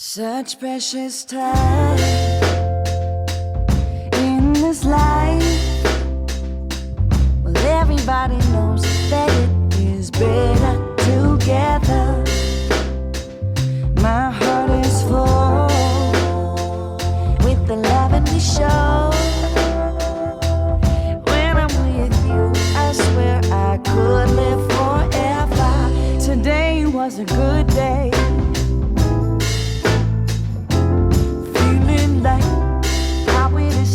Such precious time in this life. Well, everybody knows that it is better together. My heart is full with the love and we show. When I'm with you, I swear I could live forever. Today was a good day.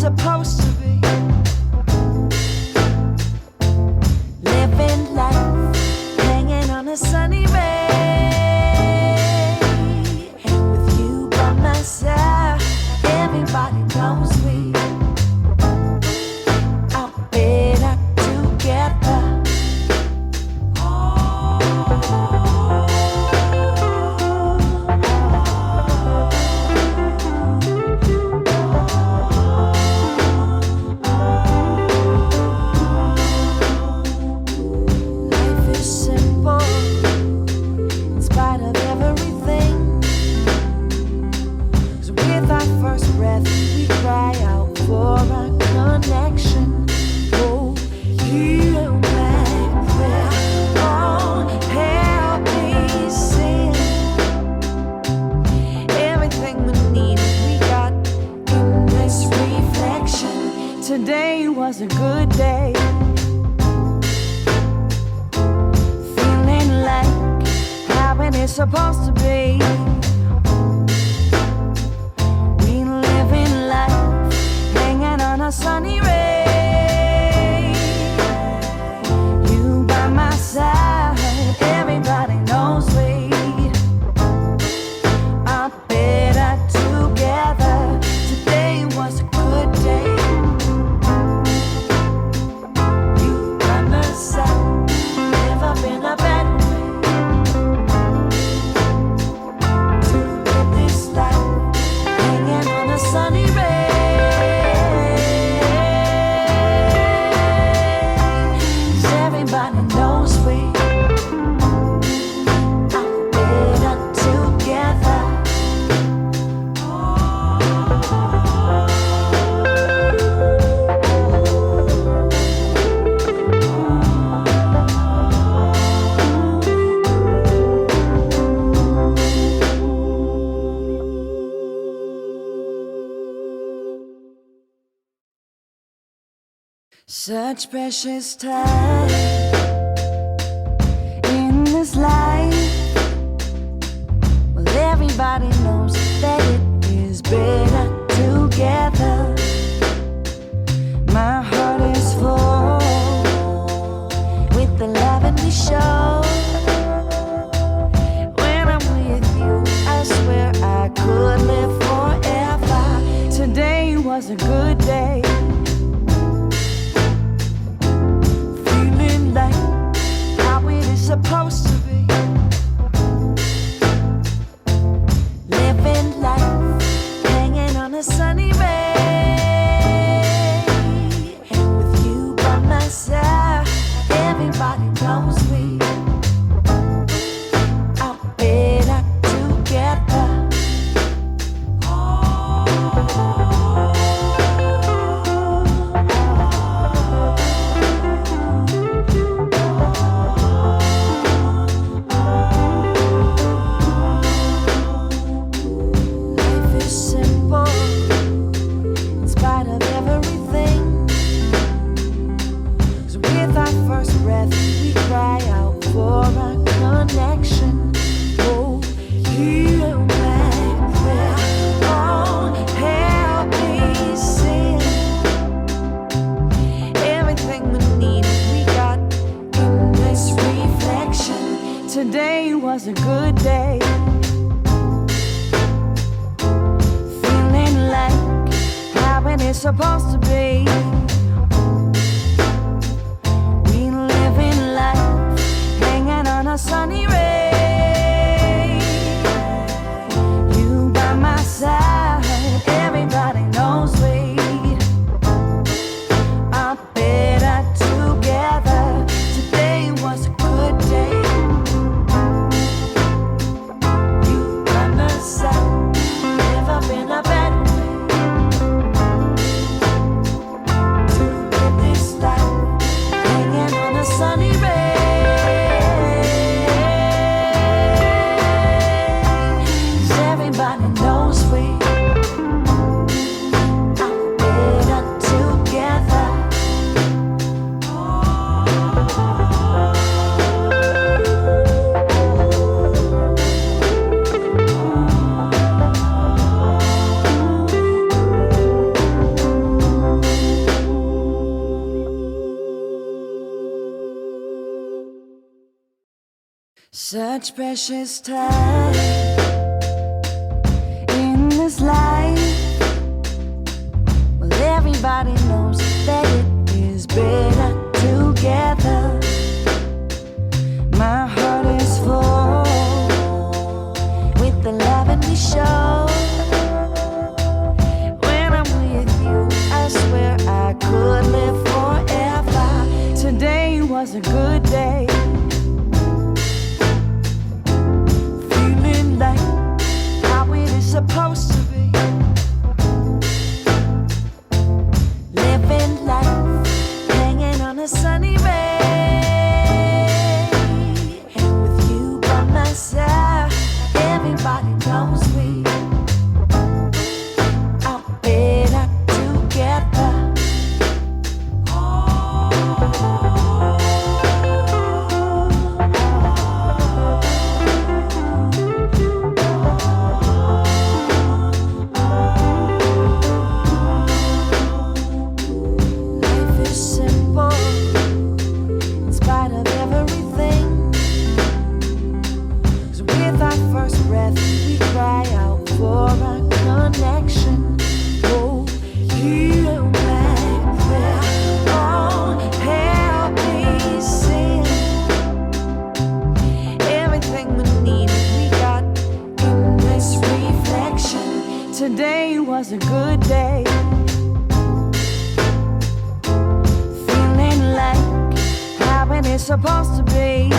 Supposed to be living life, hanging on a sunny ray, and with you by my side, everybody knows we are better together. Today was a good day. Feeling like how it is supposed to be. We living life, hanging on a sunny ray. You by my side, everybody knows we are better together. Today was a good day. Such precious time in this life. Well, everybody knows that it is better together. My heart is full with the love and we show. When I'm with you, I swear I could live forever. Today was a good day. Supposed to be living life, hanging on a sunny ray, and with you by my side, everybody knows we are better together. Today was a good day. Feeling like how it is supposed to be. We living life, hanging on a sunny ray. You by my side, everybody knows we are better together. Today was a good day. You by my side. Such precious time in this life. Well, everybody knows that it is better together. My heart is full with the love and we show. When I'm with you, I swear I could live forever. Today was a good day. Feeling like how it is supposed to be. Living life, hanging on a sunny ray. With you by my side, everybody knows we are better together. Life is simple in spite of everything. 'Cause with our first breath, we cry out for our connection. Oh, heal back there. Oh, help me sing. Everything we need, we got in this reflection. Today was a good day. Feeling like how it is supposed to be.